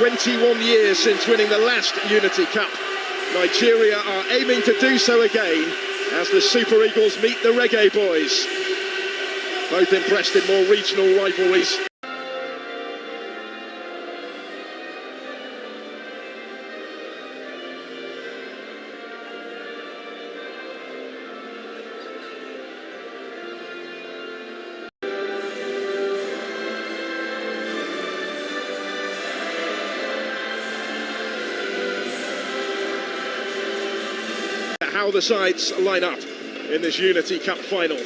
21 years since winning the last Unity Cup. Nigeria are aiming to do so again as the Super Eagles meet the Reggae Boys. Both impressed in more regional rivalries. How the sides line up in this Unity Cup final.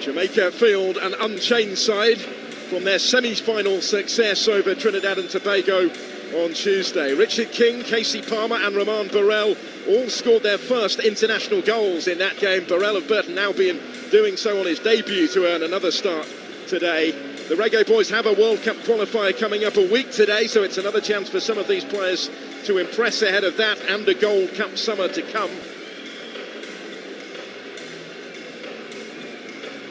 Jamaica field an unchanged side from their semi-final success over Trinidad and Tobago on Tuesday. Richard King, Casey Palmer and Roman Burrell all scored their first international goals in that game. Burrell of Burton Albion doing so on his debut to earn another start today. The Reggae Boys have a World Cup qualifier coming up a week today, so it's another chance for some of these players to impress ahead of that and a Gold Cup summer to come.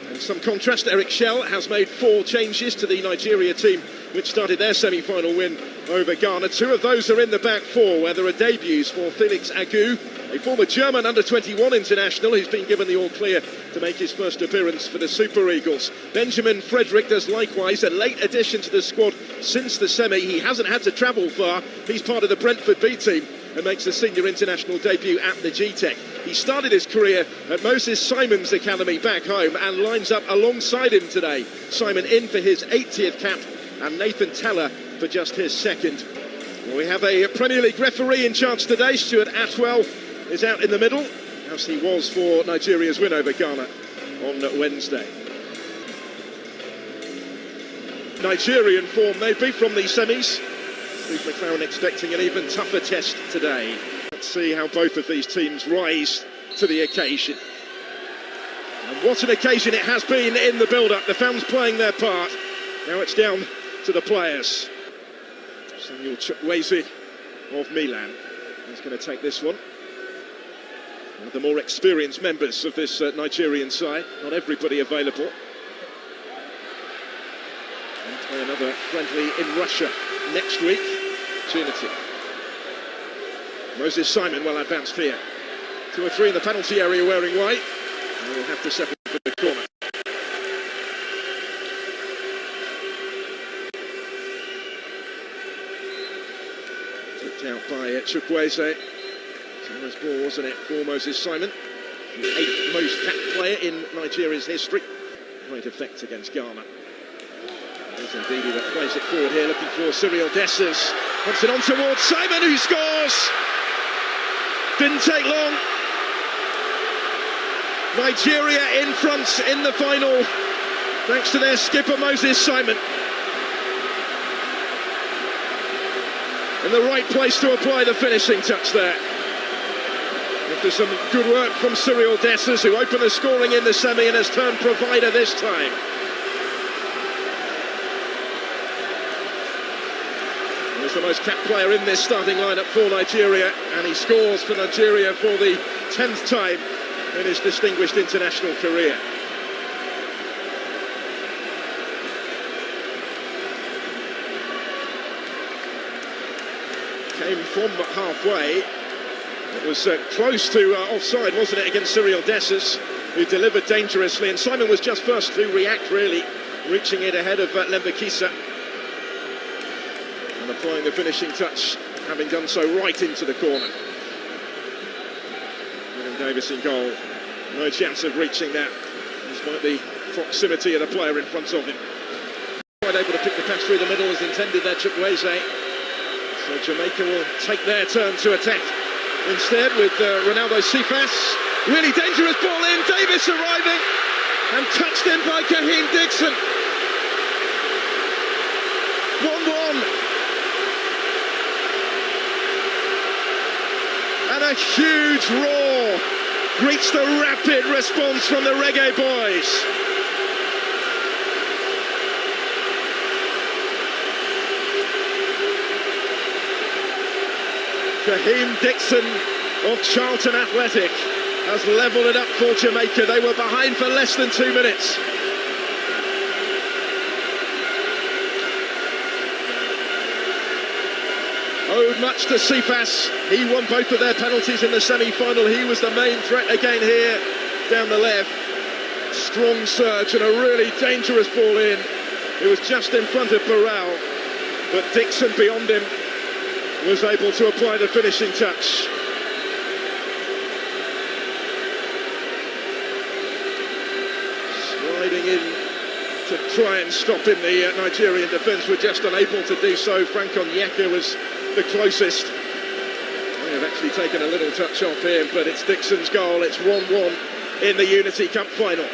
And some contrast, Eric Shell has made 4 changes to the Nigeria team, which started their semi-final win over Ghana. 2 of those are in the back 4, where there are debuts for Felix Agu, a former German under-21 international who's been given the all-clear to make his first appearance for the Super Eagles. Benjamin Frederick does likewise, a late addition to the squad since the semi. He hasn't had to travel far. He's part of the Brentford B team and makes a senior international debut at the G-Tech. He started his career at Moses Simon's academy back home and lines up alongside him today. Simon in for his 80th cap and Nathan Teller for just his 2nd. Well, we have a Premier League referee in charge today. Stuart Atwell is out in the middle, as he was for Nigeria's win over Ghana on Wednesday. Nigerian form maybe from the semis. Steve McLaren expecting an even tougher test today. Let's see how both of these teams rise to the occasion. And what an occasion it has been in the build-up. The fans playing their part. Now it's down to the players. Samuel Chukwueze of Milan is going to take this one. One of the more experienced members of this Nigerian side. Not everybody available. And play another friendly in Russia next week. Unity. Moses Simon well advanced here. 2 or 3 in the penalty area wearing white. And we'll have to settle for the corner. Tipped out by Chukwueze. Nice ball, wasn't it, for Moses Simon? The 8th most capped player in Nigeria's history. Great effect against Ghana. There's Ndidi that plays it forward here, looking for Cyril Dessers. Wants it on towards Simon, who scores! Didn't take long. Nigeria in front in the final, thanks to their skipper Moses Simon. In the right place to apply the finishing touch there. After some good work from Cyril Dessers, who opened the scoring in the semi and has turned provider this time. He's the most capped player in this starting lineup for Nigeria, and he scores for Nigeria for the 10th time in his distinguished international career. Came from halfway. It was close to offside, wasn't it, against Cyril Dessers, who delivered dangerously, and Simon was just first to react, really, reaching it ahead of Lembakisa. And applying the finishing touch, having done so right into the corner. William Davis in goal. No chance of reaching that, despite the proximity of the player in front of him. Quite able to pick the pass through the middle as intended there, Chukwueze. So Jamaica will take their turn to attack. Instead, with Ronaldo Cephas. Really dangerous ball in, Davis arriving and touched in by Kaheem Dixon. 1-1. And a huge roar greets the rapid response from the Reggae Boys. Kaheem Dixon of Charlton Athletic has levelled it up for Jamaica. They were behind for less than 2 minutes. owed much to Cephas. He won both of their penalties in the semi-final. He was the main threat again here, down the left. Strong surge and a really dangerous ball in. It was just in front of Burrell, but Dixon beyond him was able to apply the finishing touch. Sliding in to try and stop him, the Nigerian defence were just unable to do so. Frank Onyeka was the closest. They have actually taken a little touch off here, but it's Dixon's goal. It's 1-1 in the Unity Cup final.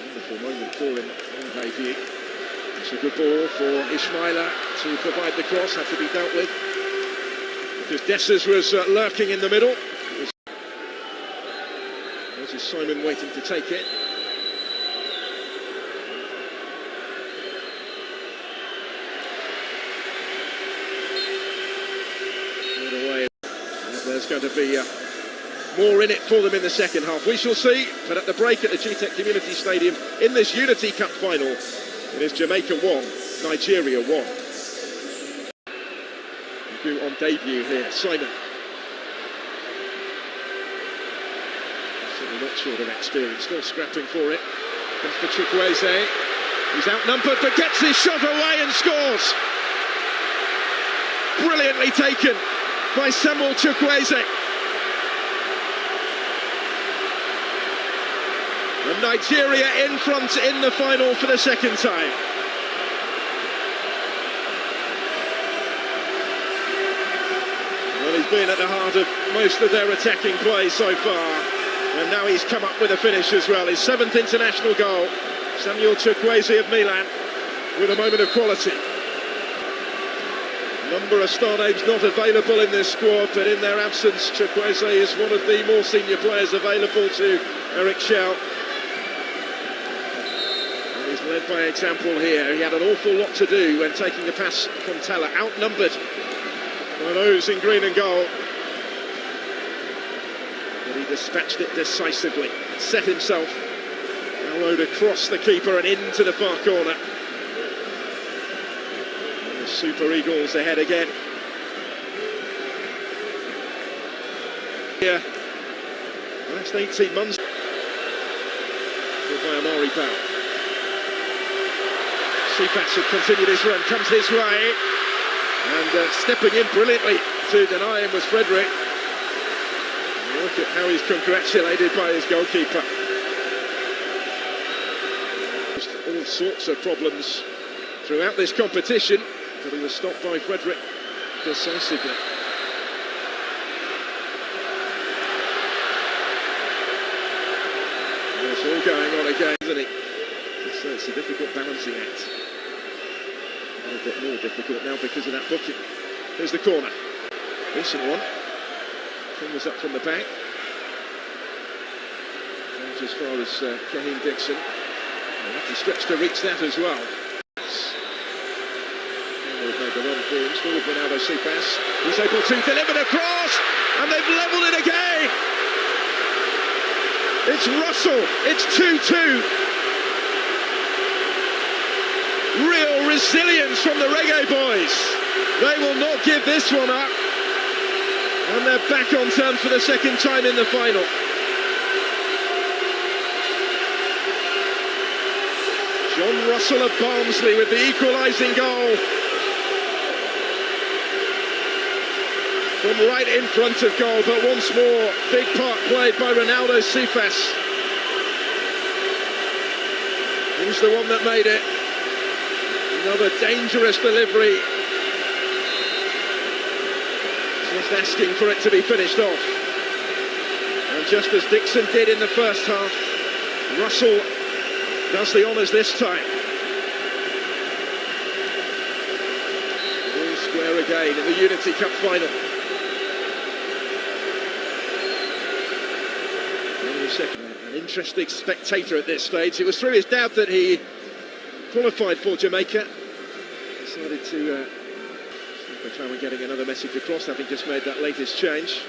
Wonderful moment for him on debut. It's a good ball for Ismaila to provide the cross, had to be dealt with, because Dessers was lurking in the middle. There's Simon waiting to take it. There's going to be more in it for them in the second half. We shall see, but at the break at the GTEC Community Stadium in this Unity Cup final, it is Jamaica 1, Nigeria 1. On debut here, Simon. Certainly not short of experience, still scrapping for it. Comes for Chukwueze. He's outnumbered, but gets his shot away and scores. Brilliantly taken by Samuel Chukwueze. And Nigeria in front in the final for the second time. Well, he's been at the heart of most of their attacking play so far, and now he's come up with a finish as well. His 7th international goal. Samuel Chukwueze of Milan with a moment of quality. Number of star names not available in this squad, but in their absence, Chukwueze is one of the more senior players available to Eric Schell. And he's led by example here. He had an awful lot to do when taking the pass from Teller, outnumbered by those in green and gold. But he dispatched it decisively, set himself, followed across the keeper and into the far corner. Super Eagles ahead again. Yeah, last 18 months. By Amari Bell. Cephas had continued his run, comes his way, and stepping in brilliantly to deny him was Frederick. And look at how he's congratulated by his goalkeeper. Just all sorts of problems throughout this competition, but he was stopped by Frederick decisively. It's all going on again, isn't it? It's a difficult balancing act. A bit more difficult now because of that booking. Here's the corner. Decent one. Fingers up from the back. Goes as far as Kahim Dixon. He'll have to stretch to reach that as well. Made the run for him, still Ronaldo Cephas. He's able to deliver the cross, and they've levelled it again. It's Russell, it's 2-2. Real resilience from the Reggae boys. They will not give this one up. And they're back on turn for the second time in the final. John Russell of Barnsley with the equalising goal. From right in front of goal, but once more, big part played by Ronaldo Cephas. He's the one that made it. Another dangerous delivery. Just asking for it to be finished off. And just as Dixon did in the first half, Russell does the honours this time. All square again in the Unity Cup final. An interesting spectator at this stage. It was through his dad that he qualified for Jamaica. Decided to try and getting another message across, having just made that latest change.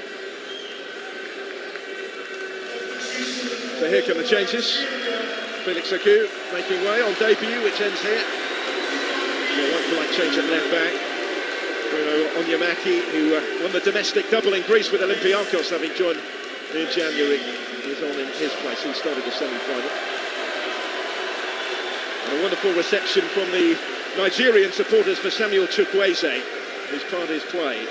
So here come the changes. Felix Agu making way on debut, which ends here. Like-for-like change at left back. Bruno Onyemaki, who won the domestic double in Greece with Olympiacos, having joined in January, is on in his place. He started the semi-final. And a wonderful reception from the Nigerian supporters for Samuel Chukwueze, whose part is played.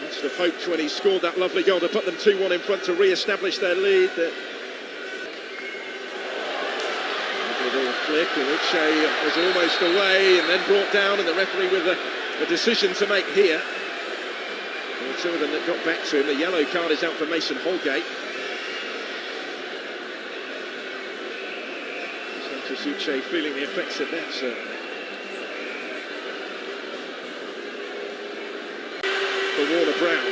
Must have hoped when he scored that lovely goal to put them 2-1 in front to re-establish their lead. Little flick, Uche was almost away and then brought down, and the referee with a decision to make here. There were two of them that got back to him. The yellow card is out for Mason Holgate. Santos Uche feeling the effects of that, sir. For Warner Brown.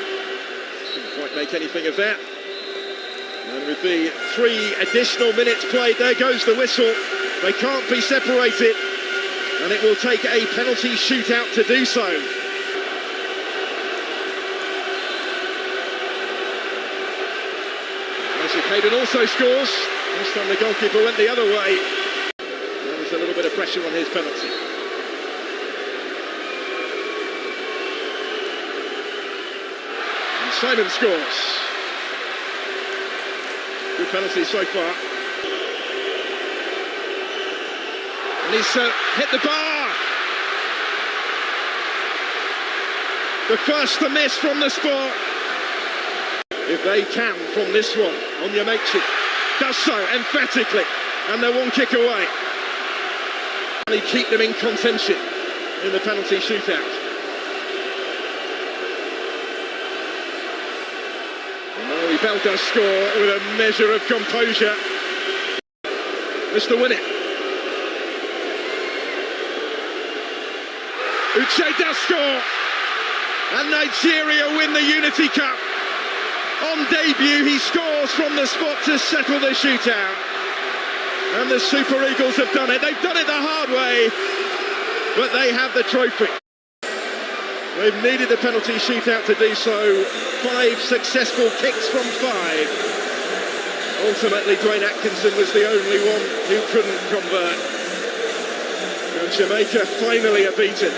Couldn't quite make anything of that. And with the 3 additional minutes played, there goes the whistle. They can't be separated, and it will take a penalty shootout to do so. Isaac Hayden also scores. This time the goalkeeper went the other way. There was a little bit of pressure on his penalty. And Simon scores. Good penalty so far. And he's hit the bar. The first to miss from the spot. If they can from this one, Onyemaechi does so emphatically, and they're 1 kick away. And he keep them in contention in the penalty shootout. And Murray Bell does score with a measure of composure. Mr. Winnett. Uche does score, and Nigeria win the Unity Cup. On debut, he scores from the spot to settle the shootout. And the Super Eagles have done it. They've done it the hard way, but they have the trophy. They've needed the penalty shootout to do so. 5 successful kicks from 5. Ultimately, Dwayne Atkinson was the only one who couldn't convert. And Jamaica finally are beaten.